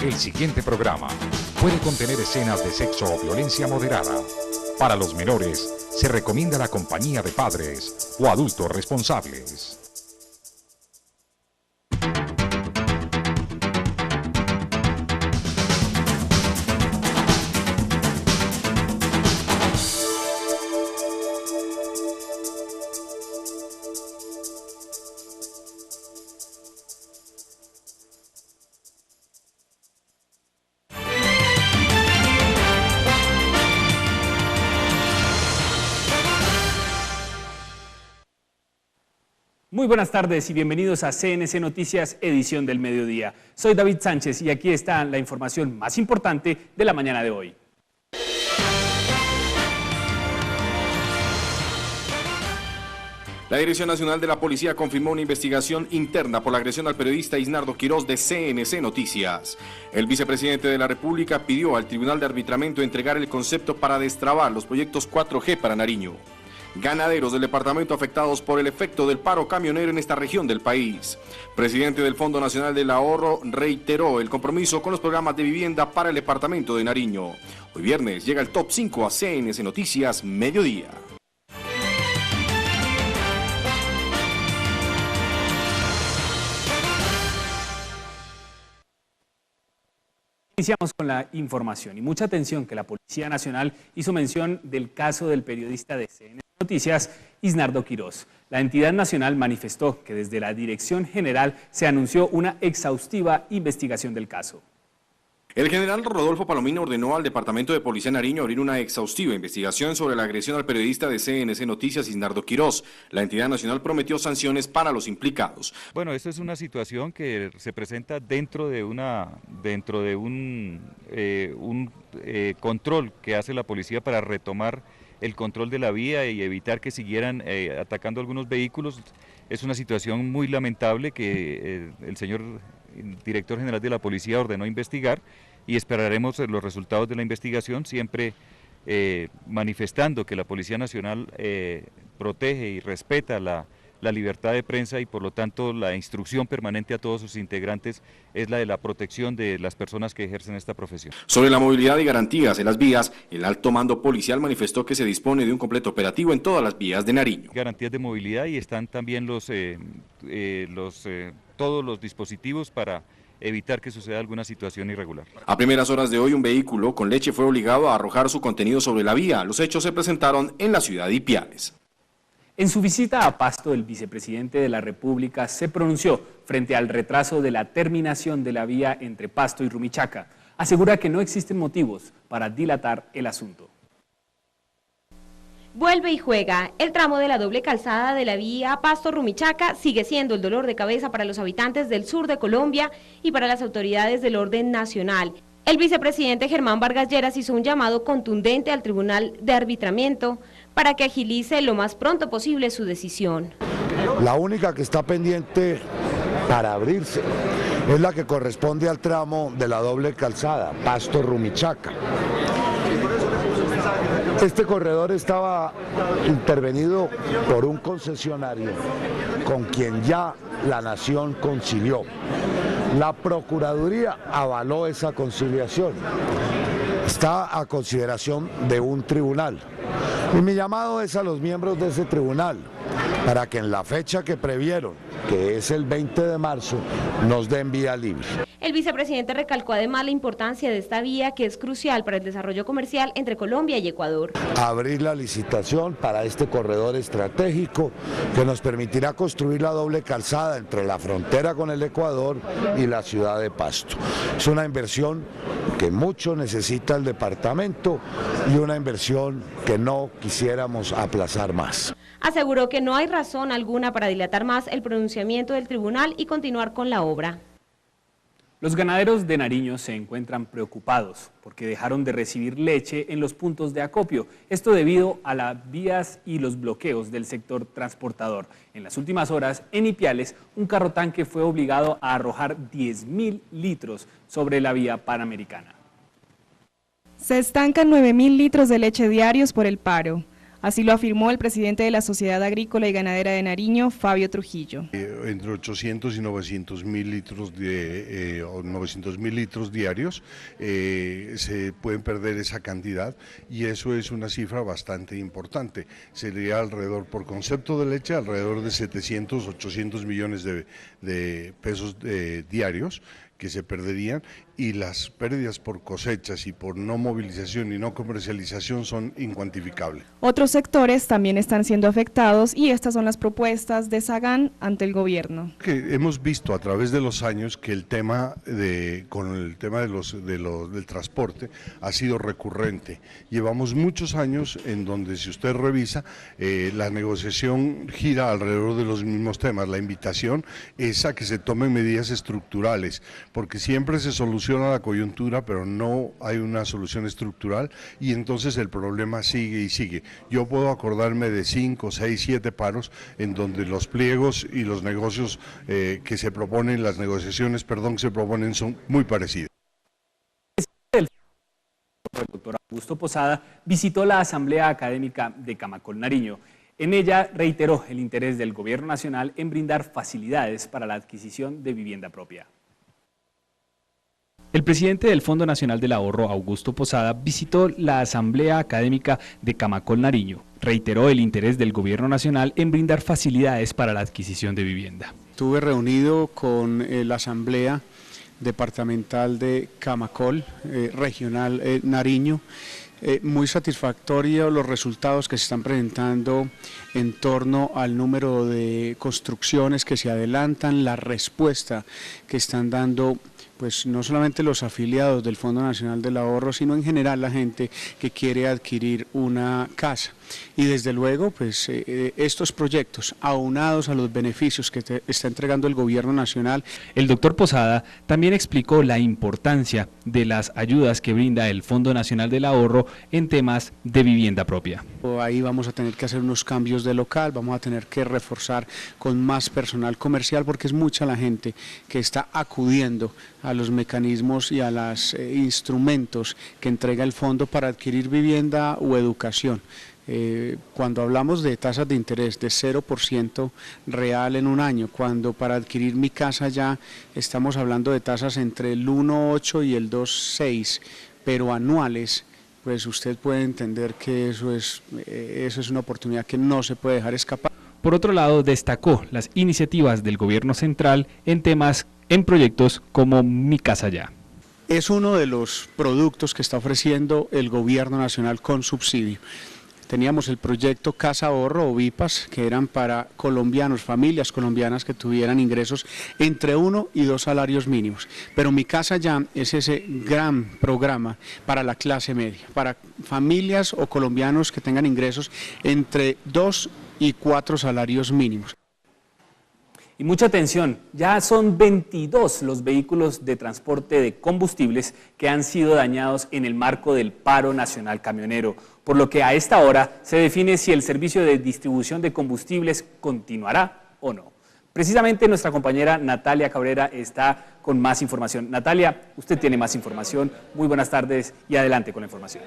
El siguiente programa puede contener escenas de sexo o violencia moderada. Para los menores, se recomienda la compañía de padres o adultos responsables. Muy buenas tardes y bienvenidos a CNC Noticias, edición del mediodía. Soy David Sánchez y aquí está la información más importante de la mañana de hoy. La Dirección Nacional de la Policía confirmó una investigación interna por la agresión al periodista Isnardo Quirós de CNC Noticias. El vicepresidente de la República pidió al Tribunal de Arbitramiento entregar el concepto para destrabar los proyectos 4G para Nariño. Ganaderos del departamento afectados por el efecto del paro camionero en esta región del país. Presidente del Fondo Nacional del Ahorro reiteró el compromiso con los programas de vivienda para el departamento de Nariño. Hoy viernes llega el Top 5 a CNC Noticias Mediodía. Iniciamos con la información y mucha atención que la Policía Nacional hizo mención del caso del periodista de CNC Noticias, Isnardo Quirós. La entidad nacional manifestó que desde la Dirección General se anunció una exhaustiva investigación del caso. El general Rodolfo Palomino ordenó al Departamento de Policía de Nariño abrir una exhaustiva investigación sobre la agresión al periodista de CNC Noticias, Isnardo Quirós. La entidad nacional prometió sanciones para los implicados. Bueno, esto es una situación que se presenta dentro de un control que hace la policía para retomar el control de la vía y evitar que siguieran atacando algunos vehículos. Es una situación muy lamentable que el señor director general de la policía ordenó investigar y esperaremos los resultados de la investigación, siempre manifestando que la Policía Nacional protege y respeta la libertad de prensa y por lo tanto la instrucción permanente a todos sus integrantes es la de la protección de las personas que ejercen esta profesión. Sobre la movilidad y garantías en las vías, el alto mando policial manifestó que se dispone de un completo operativo en todas las vías de Nariño. Garantías de movilidad y están también todos los dispositivos para evitar que suceda alguna situación irregular. A primeras horas de hoy, un vehículo con leche fue obligado a arrojar su contenido sobre la vía. Los hechos se presentaron en la ciudad de Ipiales. En su visita a Pasto, el vicepresidente de la República se pronunció frente al retraso de la terminación de la vía entre Pasto y Rumichaca. Asegura que no existen motivos para dilatar el asunto. Vuelve y juega. El tramo de la doble calzada de la vía Pasto-Rumichaca sigue siendo el dolor de cabeza para los habitantes del sur de Colombia y para las autoridades del orden nacional. El vicepresidente Germán Vargas Lleras hizo un llamado contundente al Tribunal de Arbitramiento para que agilice lo más pronto posible su decisión. La única que está pendiente para abrirse es la que corresponde al tramo de la doble calzada, Pasto-Rumichaca. Este corredor estaba intervenido por un concesionario con quien ya la Nación concilió. La Procuraduría avaló esa conciliación. Está a consideración de un tribunal. Y mi llamado es a los miembros de ese tribunal para que en la fecha que previeron, que es el 20 de marzo, nos den vía libre. El vicepresidente recalcó además la importancia de esta vía que es crucial para el desarrollo comercial entre Colombia y Ecuador. Abrir la licitación para este corredor estratégico que nos permitirá construir la doble calzada entre la frontera con el Ecuador y la ciudad de Pasto. Es una inversión que mucho necesita el departamento y una inversión que no quisiéramos aplazar más. Aseguró que no hay razón alguna para dilatar más el pronunciamiento del tribunal y continuar con la obra. Los ganaderos de Nariño se encuentran preocupados porque dejaron de recibir leche en los puntos de acopio. Esto debido a las vías y los bloqueos del sector transportador. En las últimas horas, en Ipiales, un carro tanque fue obligado a arrojar 10.000 litros sobre la vía panamericana. Se estancan 9.000 litros de leche diarios por el paro. Así lo afirmó el presidente de la Sociedad Agrícola y Ganadera de Nariño, Fabio Trujillo. Entre 800 y 900 mil litros, 900 mil litros diarios se pueden perder esa cantidad, y eso es una cifra bastante importante. Sería alrededor, por concepto de leche, alrededor de 700, 800 millones de pesos diarios que se perderían, y las pérdidas por cosechas y por no movilización y no comercialización son incuantificables. Otros sectores también están siendo afectados, y estas son las propuestas de Sagan ante el gobierno. Que hemos visto a través de los años que el tema del transporte ha sido recurrente. Llevamos muchos años en donde, si usted revisa, la negociación gira alrededor de los mismos temas. La invitación es a que se tomen medidas estructurales, porque siempre se soluciona la coyuntura, pero no hay una solución estructural, y entonces el problema sigue y sigue. Yo puedo acordarme de 5, 6, 7 paros en donde los pliegos y los negocios que se proponen, las negociaciones, que se proponen, son muy parecidas. El doctor Augusto Posada visitó la Asamblea Académica de Camacol, Nariño. En ella reiteró el interés del Gobierno Nacional en brindar facilidades para la adquisición de vivienda propia. El presidente del Fondo Nacional del Ahorro, Augusto Posada, visitó la Asamblea Académica de Camacol, Nariño. Reiteró el interés del Gobierno Nacional en brindar facilidades para la adquisición de vivienda. Estuve reunido con la Asamblea Departamental de Camacol, Regional Nariño. Muy satisfactorio los resultados que se están presentando en torno al número de construcciones que se adelantan, la respuesta que están dando pues no solamente los afiliados del Fondo Nacional del Ahorro, sino en general la gente que quiere adquirir una casa. Y desde luego, pues estos proyectos, aunados a los beneficios que está entregando el Gobierno Nacional. El doctor Posada también explicó la importancia de las ayudas que brinda el Fondo Nacional del Ahorro en temas de vivienda propia. Ahí vamos a tener que hacer unos cambios de local, vamos a tener que reforzar con más personal comercial, porque es mucha la gente que está acudiendo a los mecanismos y a los instrumentos que entrega el fondo para adquirir vivienda o educación. Cuando hablamos de tasas de interés de 0% real en un año, cuando para adquirir mi casa ya estamos hablando de tasas entre el 1,8 y el 2,6, pero anuales, pues usted puede entender que eso es una oportunidad que no se puede dejar escapar. Por otro lado, destacó las iniciativas del Gobierno Central en proyectos como Mi Casa Ya. Es uno de los productos que está ofreciendo el Gobierno Nacional con subsidio. Teníamos el proyecto Casa Ahorro o VIPAS, que eran para colombianos, familias colombianas que tuvieran ingresos entre 1 y 2 salarios mínimos. Pero Mi Casa Ya es ese gran programa para la clase media, para familias o colombianos que tengan ingresos entre 2 y 4 salarios mínimos. Y mucha atención, ya son 22 los vehículos de transporte de combustibles que han sido dañados en el marco del paro nacional camionero, por lo que a esta hora se define si el servicio de distribución de combustibles continuará o no. Precisamente nuestra compañera Natalia Cabrera está con más información. Natalia, usted tiene más información. Muy buenas tardes y adelante con la información.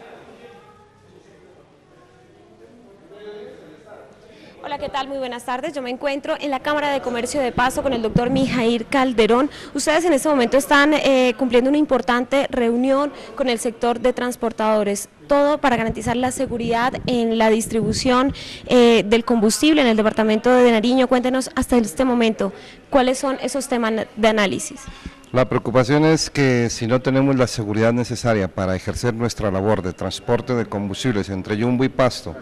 Hola, ¿qué tal? Muy buenas tardes. Yo me encuentro en la Cámara de Comercio de Pasto con el doctor Mijaíl Calderón. Ustedes en este momento están cumpliendo una importante reunión con el sector de transportadores, todo para garantizar la seguridad en la distribución del combustible en el departamento de Nariño. Cuéntenos hasta este momento, ¿cuáles son esos temas de análisis? La preocupación es que si no tenemos la seguridad necesaria para ejercer nuestra labor de transporte de combustibles entre Yumbo y Pasto,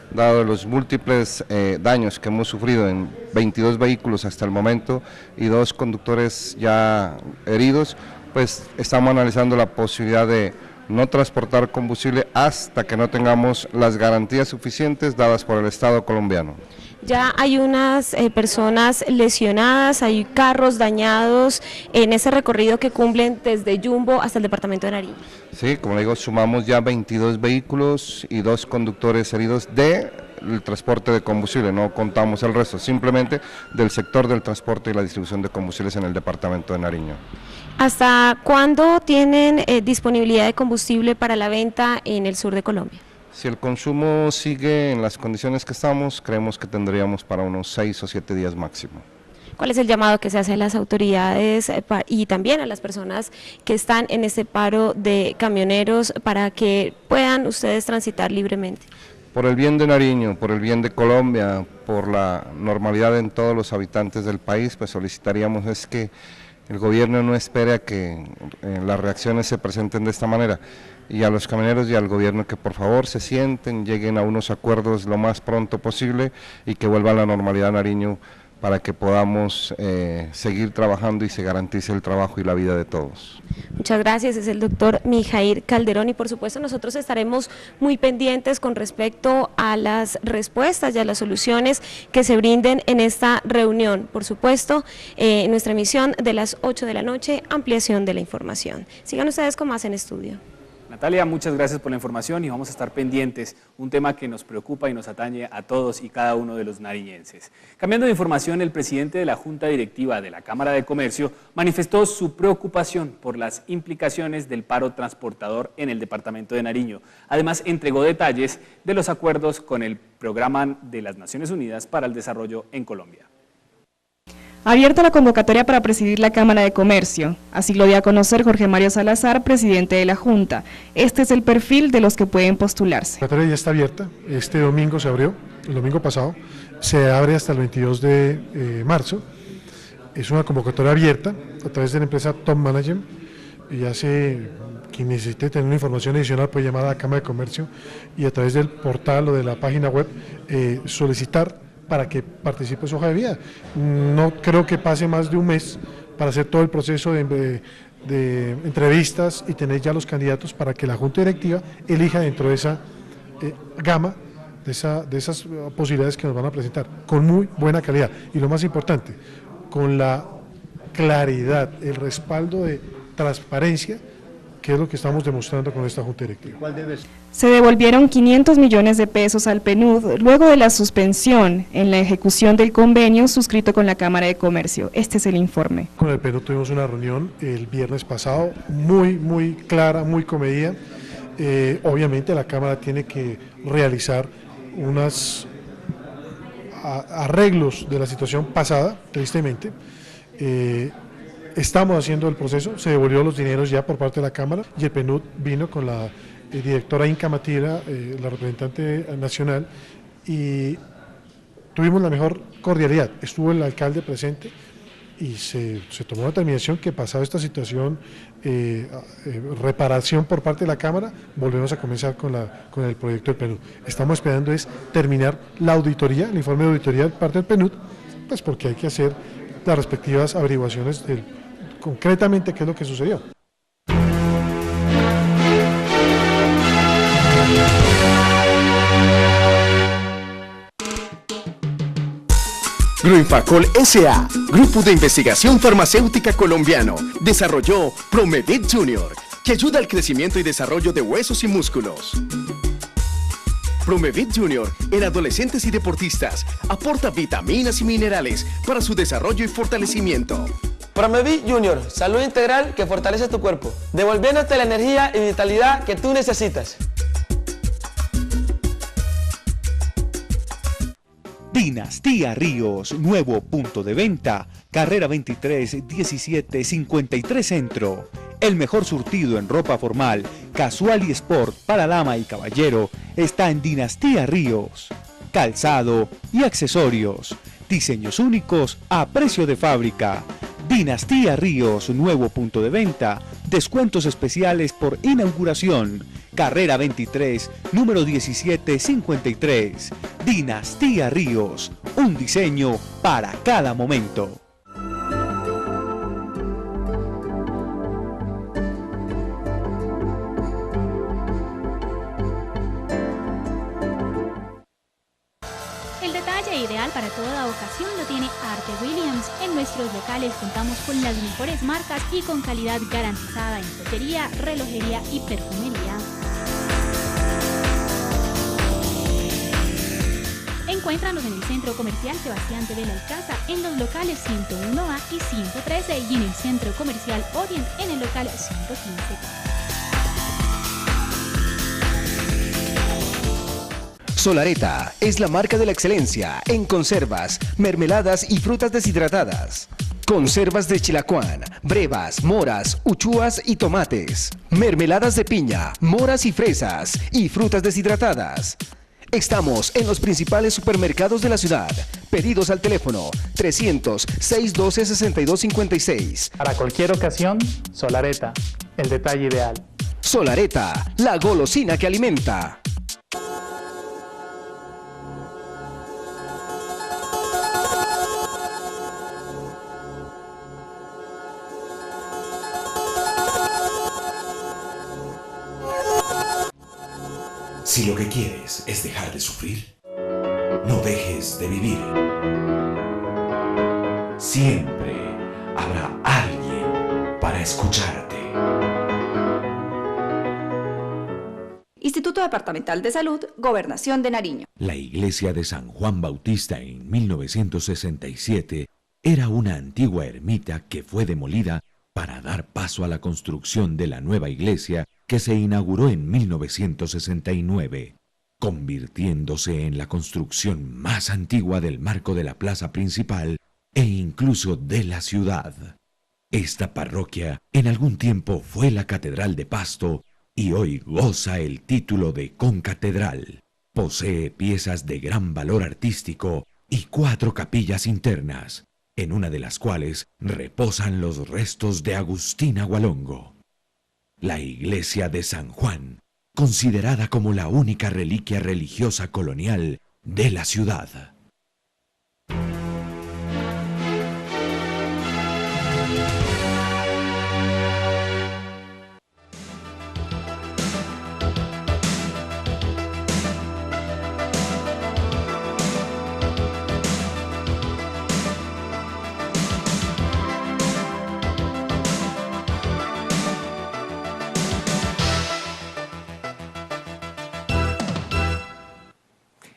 dado los múltiples daños que hemos sufrido en 22 vehículos hasta el momento y 2 conductores ya heridos, pues estamos analizando la posibilidad de no transportar combustible hasta que no tengamos las garantías suficientes dadas por el Estado colombiano. Ya hay unas personas lesionadas, hay carros dañados en ese recorrido que cumplen desde Yumbo hasta el departamento de Nariño. Sí, como le digo, sumamos ya 22 vehículos y 2 conductores heridos del transporte de combustible, no contamos el resto, simplemente del sector del transporte y la distribución de combustibles en el departamento de Nariño. ¿Hasta cuándo tienen disponibilidad de combustible para la venta en el sur de Colombia? Si el consumo sigue en las condiciones que estamos, creemos que tendríamos para unos 6 o 7 días máximo. ¿Cuál es el llamado que se hace a las autoridades y también a las personas que están en este paro de camioneros para que puedan ustedes transitar libremente? Por el bien de Nariño, por el bien de Colombia, por la normalidad en todos los habitantes del país, pues solicitaríamos es que el gobierno no espere a que las reacciones se presenten de esta manera, y a los camioneros y al gobierno que por favor se sienten, lleguen a unos acuerdos lo más pronto posible y que vuelva a la normalidad Nariño para que podamos seguir trabajando y se garantice el trabajo y la vida de todos. Muchas gracias, es el doctor Mijaíl Calderón y por supuesto nosotros estaremos muy pendientes con respecto a las respuestas y a las soluciones que se brinden en esta reunión. Por supuesto, en nuestra emisión de las 8 de la noche, ampliación de la información. Sigan ustedes con más en estudio. Natalia, muchas gracias por la información y vamos a estar pendientes, un tema que nos preocupa y nos atañe a todos y cada uno de los nariñenses. Cambiando de información, el presidente de la Junta Directiva de la Cámara de Comercio manifestó su preocupación por las implicaciones del paro transportador en el departamento de Nariño. Además, entregó detalles de los acuerdos con el Programa de las Naciones Unidas para el Desarrollo en Colombia. Abierta la convocatoria para presidir la Cámara de Comercio, así lo dio a conocer Jorge Mario Salazar, presidente de la Junta. Este es el perfil de los que pueden postularse. La convocatoria ya está abierta, este domingo se abrió, el domingo pasado, se abre hasta el 22 de marzo, es una convocatoria abierta a través de la empresa Top Management, y hace quien necesite tener una información adicional puede llamar a la Cámara de Comercio y a través del portal o de la página web solicitar para que participe su hoja de vida. No creo que pase más de un mes para hacer todo el proceso de entrevistas y tener ya los candidatos para que la Junta Directiva elija dentro de esa gama, de esas posibilidades que nos van a presentar, con muy buena calidad. Y lo más importante, con la claridad, el respaldo de transparencia, que es lo que estamos demostrando con esta Junta Directiva. Se devolvieron 500 millones de pesos al PNUD luego de la suspensión en la ejecución del convenio suscrito con la Cámara de Comercio. Este es el informe. Con el PNUD tuvimos una reunión el viernes pasado, muy clara, muy comedida. Obviamente la Cámara tiene que realizar unos arreglos de la situación pasada, tristemente. Estamos haciendo el proceso, se devolvió los dineros ya por parte de la Cámara y el PNUD vino con la directora Inca Matira, la representante nacional, y tuvimos la mejor cordialidad. Estuvo el alcalde presente y se tomó la determinación que pasada esta situación, reparación por parte de la Cámara, volvemos a comenzar con el proyecto del PNUD. Estamos esperando es terminar la auditoría, el informe de auditoría de parte del PNUD, pues porque hay que hacer las respectivas averiguaciones concretamente qué es lo que sucedió. Gruinfacol S.A., Grupo de Investigación Farmacéutica Colombiano, desarrolló Promedit Junior, que ayuda al crecimiento y desarrollo de huesos y músculos. Promedit Junior en adolescentes y deportistas aporta vitaminas y minerales para su desarrollo y fortalecimiento. Promedit Junior, salud integral que fortalece tu cuerpo, devolviéndote la energía y vitalidad que tú necesitas. Dinastía Ríos, nuevo punto de venta, carrera 23 17 53 Centro. El mejor surtido en ropa formal, casual y sport para dama y caballero está en Dinastía Ríos. Calzado y accesorios, diseños únicos a precio de fábrica. Dinastía Ríos, nuevo punto de venta, descuentos especiales por inauguración. Carrera 23, número 1753. Dinastía Ríos, un diseño para cada momento. El detalle ideal para toda ocasión lo tiene Arte Williams. En nuestros locales contamos con las mejores marcas y con calidad garantizada en joyería, relojería y perfumería. Encuéntranos en el Centro Comercial Sebastián de Belalcázar, en los locales 101A y 113 y en el Centro Comercial Orient en el local 115. Solareta es la marca de la excelencia en conservas, mermeladas y frutas deshidratadas. Conservas de chilacuán, brevas, moras, uchúas y tomates. Mermeladas de piña, moras y fresas y frutas deshidratadas. Estamos en los principales supermercados de la ciudad. Pedidos al teléfono 300-612-6256. Para cualquier ocasión, Solareta, el detalle ideal. Solareta, la golosina que alimenta. Si lo que quieres es dejar de sufrir, no dejes de vivir. Siempre habrá alguien para escucharte. Instituto Departamental de Salud, Gobernación de Nariño. La iglesia de San Juan Bautista en 1967 era una antigua ermita que fue demolida para dar paso a la construcción de la nueva iglesia que se inauguró en 1969, convirtiéndose en la construcción más antigua del marco de la plaza principal e incluso de la ciudad. Esta parroquia en algún tiempo fue la Catedral de Pasto y hoy goza el título de concatedral. Posee piezas de gran valor artístico y 4 capillas internas, en una de las cuales reposan los restos de Agustín Agualongo. La iglesia de San Juan, considerada como la única reliquia religiosa colonial de la ciudad.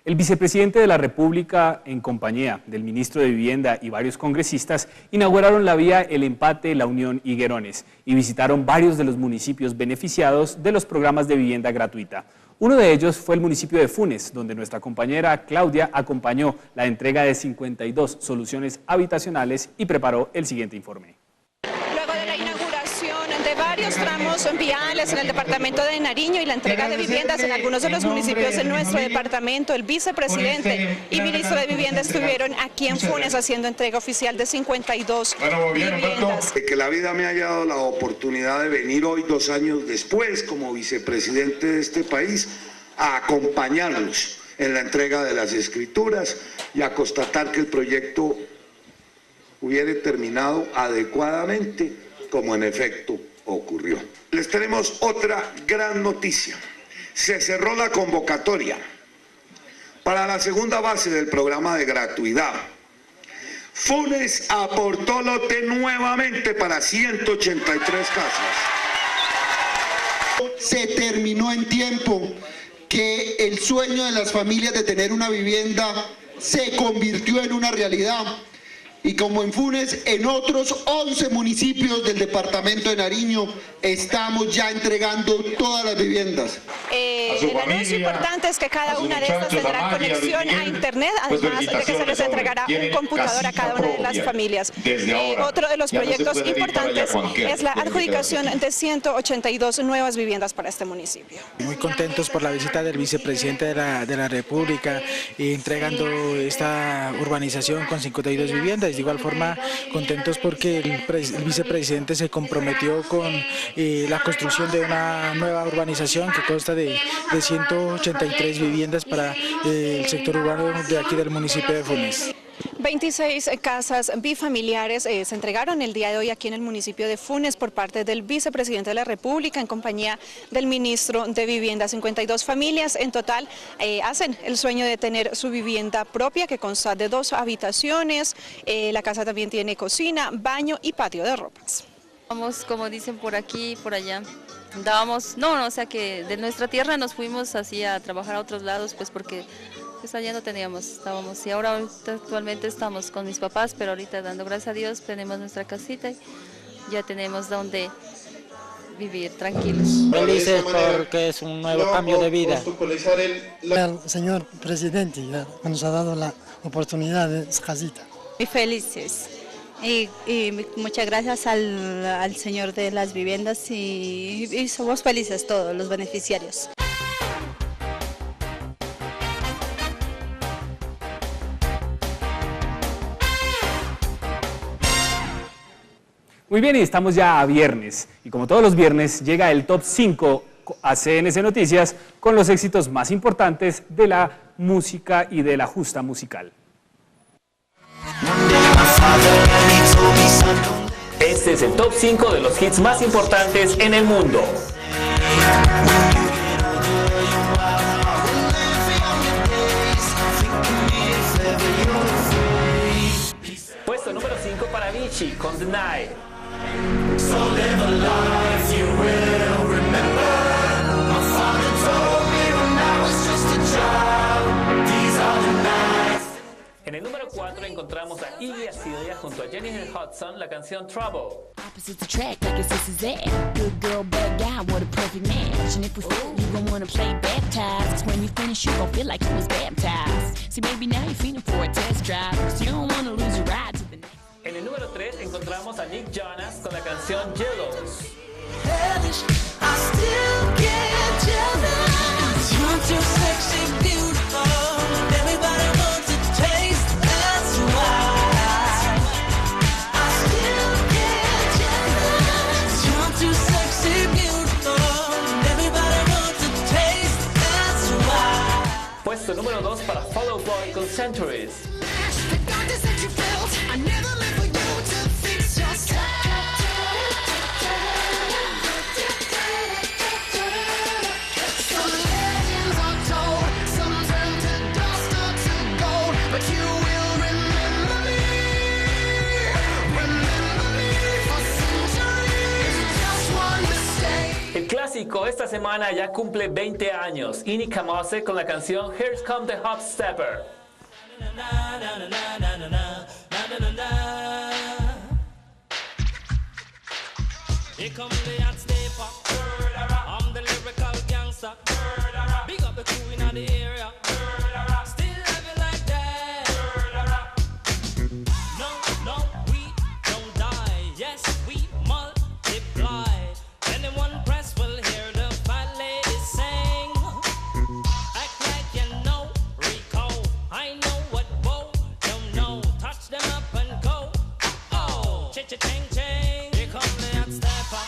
El vicepresidente de la República, en compañía del ministro de Vivienda y varios congresistas, inauguraron la vía El Empate, La Unión y Guerones y visitaron varios de los municipios beneficiados de los programas de vivienda gratuita. Uno de ellos fue el municipio de Funes, donde nuestra compañera Claudia acompañó la entrega de 52 soluciones habitacionales y preparó el siguiente informe. De varios tramos viales en el departamento de Nariño y la entrega de viviendas en algunos de los municipios de nuestro departamento, el vicepresidente y ministro de Vivienda estuvieron aquí en Funes haciendo entrega oficial de 52 viviendas. Que la vida me haya dado la oportunidad de venir hoy, 2 años después, como vicepresidente de este país, a acompañarlos en la entrega de las escrituras y a constatar que el proyecto hubiera terminado adecuadamente, como en efecto ocurrió. Les tenemos otra gran noticia. Se cerró la convocatoria para la segunda base del programa de gratuidad. Funes aportó lote nuevamente para 183 casas. Se terminó en tiempo, que el sueño de las familias de tener una vivienda se convirtió en una realidad. Y como en Funes, en otros 11 municipios del departamento de Nariño estamos ya entregando todas las viviendas. El anuncio importante es que cada una de estas tendrá conexión a internet, además de que se les entregará un computador a cada una de las familias. Otro de los proyectos importantes es la adjudicación de 182 nuevas viviendas para este municipio. Muy contentos por la visita del vicepresidente de la República entregando esta urbanización con 52 viviendas. De igual forma, contentos porque el vicepresidente se comprometió con la construcción de una nueva urbanización que consta de 183 viviendas para el sector urbano de aquí del municipio de Funes. 26 casas bifamiliares se entregaron el día de hoy aquí en el municipio de Funes por parte del vicepresidente de la República en compañía del ministro de Vivienda. 52 familias en total hacen el sueño de tener su vivienda propia, que consta de 2 habitaciones. La casa también tiene cocina, baño y patio de ropas. Vamos, como dicen por aquí y por allá. Dábamos, o sea que de nuestra tierra nos fuimos así a trabajar a otros lados, pues porque pues allá no estábamos, y ahora actualmente estamos con mis papás, pero ahorita dando gracias a Dios tenemos nuestra casita y ya tenemos donde vivir tranquilos. Felices porque es un nuevo cambio de vida. El señor presidente nos ha dado la oportunidad de esa casita. Muy felices y muchas gracias al señor de las viviendas y somos felices todos los beneficiarios. Muy bien, y estamos ya a viernes, y como todos los viernes llega el Top 5 a CNC Noticias con los éxitos más importantes de la música y de la justa musical. Este es el Top 5 de los hits más importantes en el mundo. Puesto número 5 para Avicii con Deny. So live a life you will remember. My father told me when I was just a child. These are the nights. En el número 4 encontramos a Iggy Azalea junto a Jennifer Hudson la canción Trouble. Opposites attract, I guess this is it. Good girl, bad guy, what a perfect match. And if we fall, you gon' wanna play baptized. 'Cause when you finish, you gon' feel like you was baptized. See, maybe now you're feeling for a test drive. 'Cause you don't wanna lose your ride to the next. En el número 3 encontramos a Nick Jonas con la canción Jealous. Puesto número 2 para Fall Out Boy con Centuries. El clásico esta semana ya cumple 20 años. Ini Kamose con la canción Here's Come the Hop Stepper. Here comes the hot stepper. I'm the lyrical gangster. Big up the crew in the area. Still have it like that. No, we don't die. Yes, we multiply. Anyone press will hear the fat lady sing. Act like you know Rico. I know what Bo don't know. Touch them up and go. Oh, cha-cha-ching, ching. Here come the hot stepper.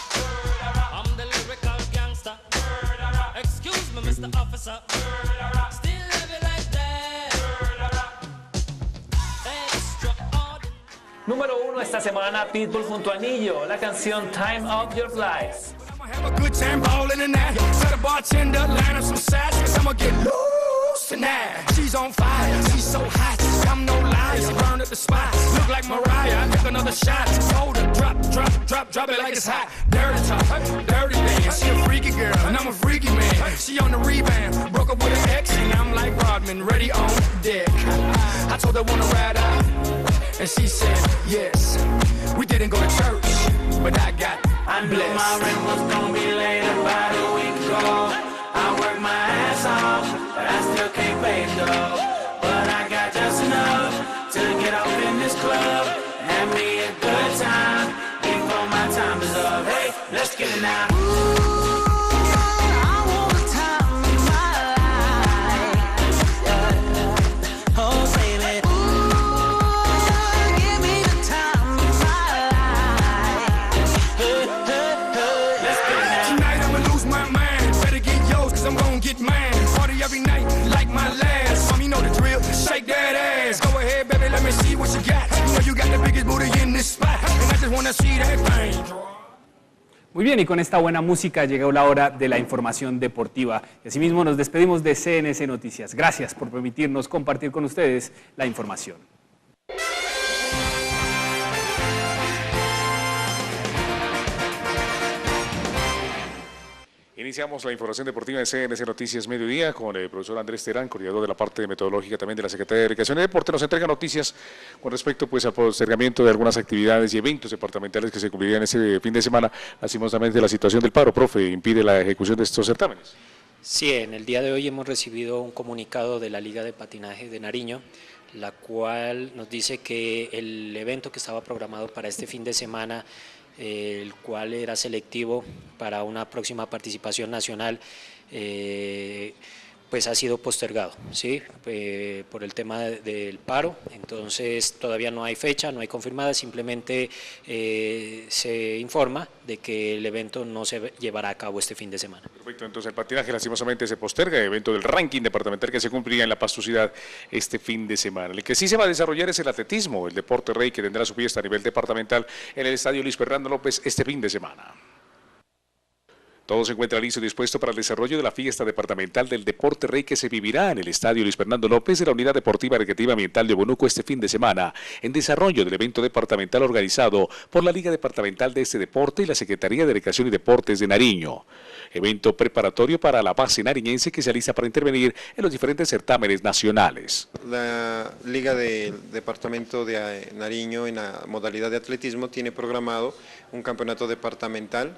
I'm the lyrical gangster. Excuse me, Mr. Officer. Still have it like that. Extraordinary. Número 1 esta semana, Pitbull junto a Nillo, la canción Time of Your Life. Have a good time ballin' in that. Tell the bartender, line up some sides, 'cause I'ma get loose tonight. She's on fire, she's so hot. I'm no liar, she burned at the spot. Look like Mariah, I took another shot. Hold her, drop it like it's hot. Dirty talk, dirty dance. She a freaky girl, and I'm a freaky man. She on the rebound, broke up with an ex, and I'm like Rodman, ready on deck. I told her wanna ride out, and she said yes. We didn't go to church, but I got I knew my rent was gonna be late about a week ago. I worked my ass off, but I still can't pay it though. But I got just enough to get off in this club. Have me a good time before my time is up. Hey, let's get it now. Muy bien, y con esta buena música llegó la hora de la información deportiva. Y asimismo nos despedimos de CNC Noticias. Gracias por permitirnos compartir con ustedes la información. Iniciamos la información deportiva de CNC Noticias Mediodía con el profesor Andrés Terán, coordinador de la parte metodológica también de la Secretaría de Educación y Deporte. Nos entrega noticias con respecto pues al postergamiento de algunas actividades y eventos departamentales que se cumplirían este fin de semana. Lastimosamente la situación del paro, profe, impide la ejecución de estos certámenes. Sí, en el día de hoy hemos recibido un comunicado de la Liga de Patinaje de Nariño, la cual nos dice que el evento que estaba programado para este fin de semana, el cual era selectivo para una próxima participación nacional, pues ha sido postergado, ¿sí? Por el tema del paro. Entonces todavía no hay fecha, no hay confirmada, simplemente se informa de que el evento no se llevará a cabo este fin de semana. Perfecto, entonces el patinaje lastimosamente se posterga, el evento del ranking departamental que se cumplirá en La Pastosidad este fin de semana. El que sí se va a desarrollar es el atletismo, el deporte rey que tendrá su fiesta a nivel departamental en el estadio Luis Fernando López este fin de semana. Todo se encuentra listo y dispuesto para el desarrollo de la fiesta departamental del Deporte Rey que se vivirá en el Estadio Luis Fernando López de la Unidad Deportiva Recreativa Ambiental de Obonuco este fin de semana, en desarrollo del evento departamental organizado por la Liga Departamental de este deporte y la Secretaría de Recreación y Deportes de Nariño. Evento preparatorio para la base nariñense que se alista para intervenir en los diferentes certámenes nacionales. La Liga del Departamento de Nariño en la modalidad de atletismo tiene programado un campeonato departamental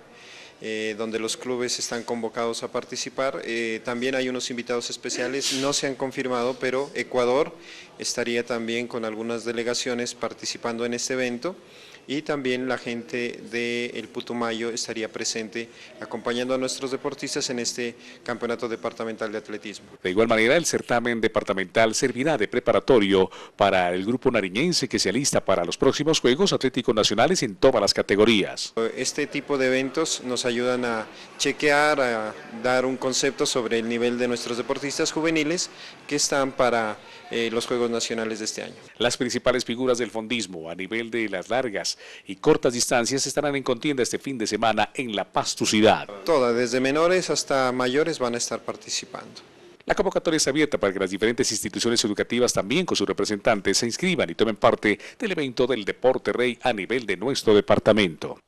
donde los clubes están convocados a participar. También hay unos invitados especiales, no se han confirmado, pero Ecuador estaría también con algunas delegaciones participando en este evento y también la gente del Putumayo estaría presente acompañando a nuestros deportistas en este campeonato departamental de atletismo. De igual manera, el certamen departamental servirá de preparatorio para el grupo nariñense que se alista para los próximos Juegos Atléticos Nacionales en todas las categorías. Este tipo de eventos nos ayudan a chequear, a dar un concepto sobre el nivel de nuestros deportistas juveniles que están para los Juegos Nacionales de este año. Las principales figuras del fondismo a nivel de las largas y cortas distancias estarán en contienda este fin de semana en La Pastosidad. Todas, desde menores hasta mayores, van a estar participando. La convocatoria es abierta para que las diferentes instituciones educativas también con sus representantes se inscriban y tomen parte del evento del Deporte Rey a nivel de nuestro departamento.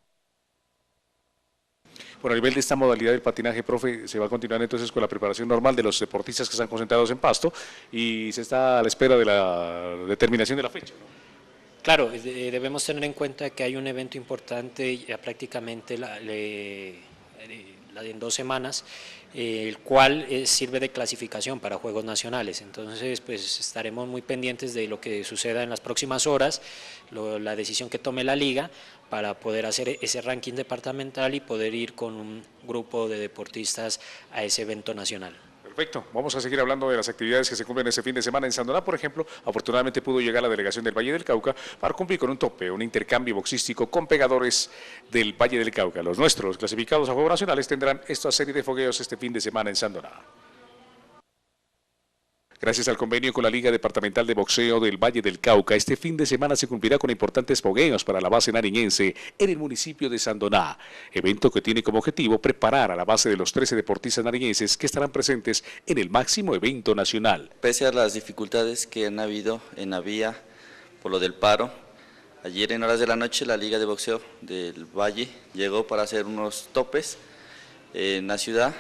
Bueno, a nivel de esta modalidad del patinaje, profe, se va a continuar entonces con la preparación normal de los deportistas que están concentrados en Pasto y se está a la espera de la determinación de la fecha, ¿no? Claro, debemos tener en cuenta que hay un evento importante ya prácticamente en 2 semanas, el cual sirve de clasificación para Juegos Nacionales. Entonces, pues estaremos muy pendientes de lo que suceda en las próximas horas, la decisión que tome la liga para poder hacer ese ranking departamental y poder ir con un grupo de deportistas a ese evento nacional. Perfecto, vamos a seguir hablando de las actividades que se cumplen este fin de semana en Sandoná. Por ejemplo, afortunadamente pudo llegar la delegación del Valle del Cauca para cumplir con un tope, un intercambio boxístico con pegadores del Valle del Cauca. Los nuestros clasificados a Juegos Nacionales tendrán esta serie de fogueos este fin de semana en Sandoná. Gracias al convenio con la Liga Departamental de Boxeo del Valle del Cauca, este fin de semana se cumplirá con importantes fogueos para la base nariñense en el municipio de Sandoná, evento que tiene como objetivo preparar a la base de los 13 deportistas nariñenses que estarán presentes en el máximo evento nacional. Pese a las dificultades que han habido en la vía por lo del paro, ayer en horas de la noche la Liga de Boxeo del Valle llegó para hacer unos topes en la ciudad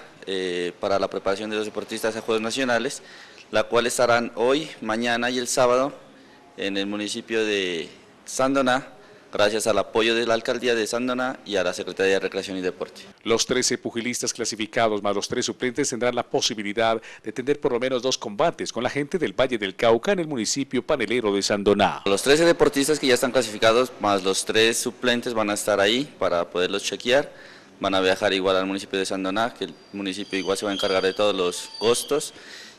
para la preparación de los deportistas a Juegos Nacionales, la cual estarán hoy, mañana y el sábado en el municipio de Sandoná, gracias al apoyo de la Alcaldía de Sandoná y a la Secretaría de Recreación y Deporte. Los 13 pugilistas clasificados más los 3 suplentes tendrán la posibilidad de tener por lo menos 2 combates con la gente del Valle del Cauca en el municipio panelero de Sandoná. Los 13 deportistas que ya están clasificados más los 3 suplentes van a estar ahí para poderlos chequear. Van a viajar igual al municipio de Sandoná, que el municipio igual se va a encargar de todos los costos.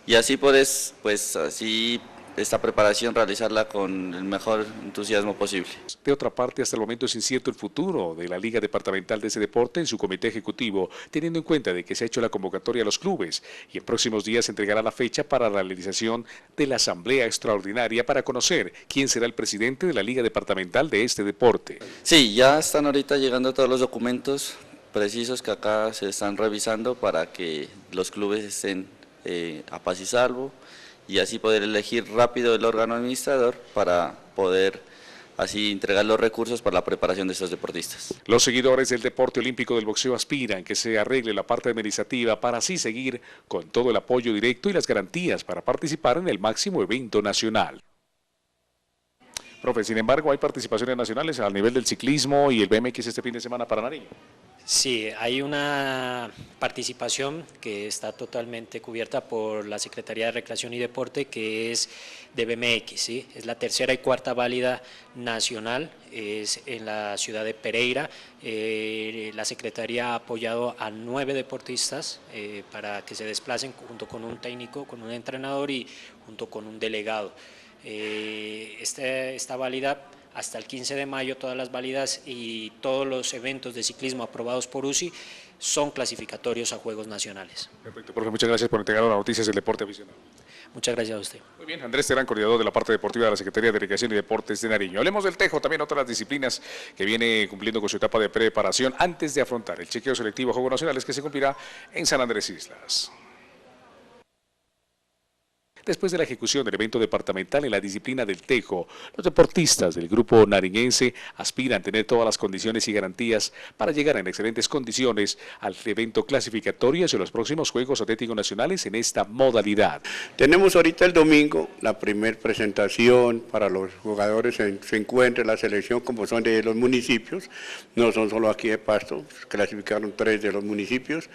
Y así pues así esta preparación realizarla con el mejor entusiasmo posible. De otra parte, hasta el momento es incierto el futuro de la Liga Departamental de ese deporte en su comité ejecutivo, teniendo en cuenta de que se ha hecho la convocatoria a los clubes y en próximos días se entregará la fecha para la realización de la asamblea extraordinaria para conocer quién será el presidente de la Liga Departamental de este deporte. Sí, ya están ahorita llegando todos los documentos precisos que acá se están revisando para que los clubes estén a paz y salvo y así poder elegir rápido el órgano administrador para poder así entregar los recursos para la preparación de estos deportistas. Los seguidores del deporte olímpico del boxeo aspiran que se arregle la parte administrativa para así seguir con todo el apoyo directo y las garantías para participar en el máximo evento nacional. Profe, sin embargo, hay participaciones nacionales al nivel del ciclismo y el BMX este fin de semana para Nariño. Sí, hay una participación que está totalmente cubierta por la Secretaría de Recreación y Deporte, que es de BMX, ¿sí? Es la tercera y cuarta válida nacional, es en la ciudad de Pereira. La Secretaría ha apoyado a 9 deportistas para que se desplacen junto con un técnico, con un entrenador y junto con un delegado. Esta válida, hasta el 15 de mayo, todas las válidas y todos los eventos de ciclismo aprobados por UCI son clasificatorios a Juegos Nacionales. Perfecto, profe, muchas gracias por entregar las noticias del deporte aficionado. Muchas gracias a usted. Muy bien, Andrés Terán, coordinador de la parte deportiva de la Secretaría de Recreación y Deportes de Nariño. Hablemos del tejo, también otras disciplinas que viene cumpliendo con su etapa de preparación antes de afrontar el chequeo selectivo a Juegos Nacionales que se cumplirá en San Andrés Islas. Después de la ejecución del evento departamental en la disciplina del tejo, los deportistas del grupo nariñense aspiran a tener todas las condiciones y garantías para llegar en excelentes condiciones al evento clasificatorio hacia los próximos Juegos Atléticos Nacionales en esta modalidad. Tenemos ahorita el domingo la primera presentación para los jugadores en su encuentro en la selección, como son de los municipios, no son solo aquí de Pasto, clasificaron 3 de los municipios.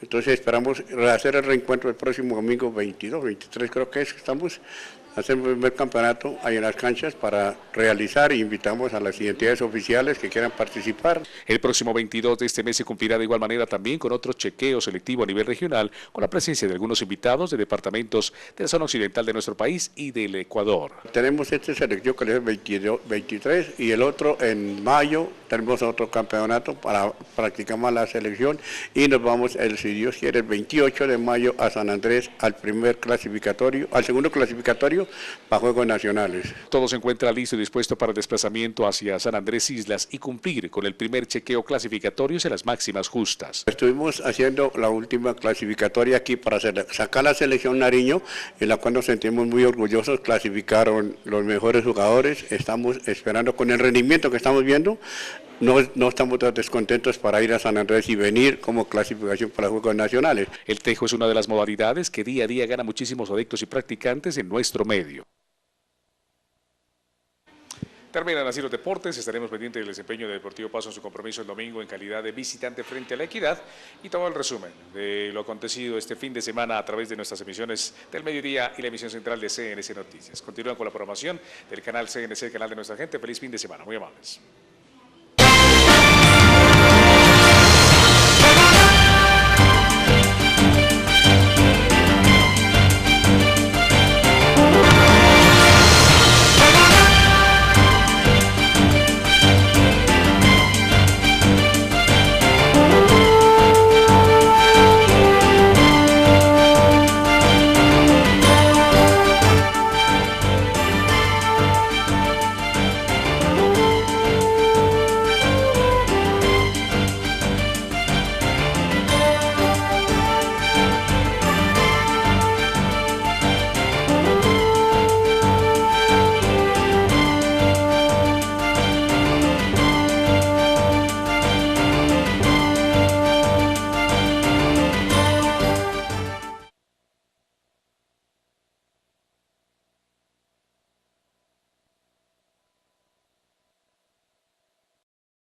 Entonces esperamos hacer el reencuentro el próximo domingo 22, 23 creo que estamos a hacer el primer campeonato ahí en las canchas para realizar e invitamos a las entidades oficiales que quieran participar. El próximo 22 de este mes se cumplirá de igual manera también con otro chequeo selectivo a nivel regional con la presencia de algunos invitados de departamentos de la zona occidental de nuestro país y del Ecuador. Tenemos este selección que es el 22, 23 y el otro en mayo tenemos otro campeonato para practicamos la selección y nos vamos, si Dios quiere, el 28 de mayo a San Andrés al primer clasificatorio, al segundo clasificatorio para Juegos Nacionales. Todo se encuentra listo y dispuesto para el desplazamiento hacia San Andrés Islas y cumplir con el primer chequeo clasificatorio en las máximas justas. Estuvimos haciendo la última clasificatoria aquí para sacar la selección Nariño, en la cual nos sentimos muy orgullosos, clasificaron los mejores jugadores, estamos esperando con el rendimiento que estamos viendo. No estamos descontentos para ir a San Andrés y venir como clasificación para los Juegos Nacionales. El tejo es una de las modalidades que día a día gana muchísimos adeptos y practicantes en nuestro medio. Terminan así los deportes, estaremos pendientes del desempeño de Deportivo Pasto en su compromiso el domingo en calidad de visitante frente a La Equidad y todo el resumen de lo acontecido este fin de semana a través de nuestras emisiones del mediodía y la emisión central de CNC Noticias. Continúan con la programación del canal CNC, el canal de nuestra gente. Feliz fin de semana, muy amables.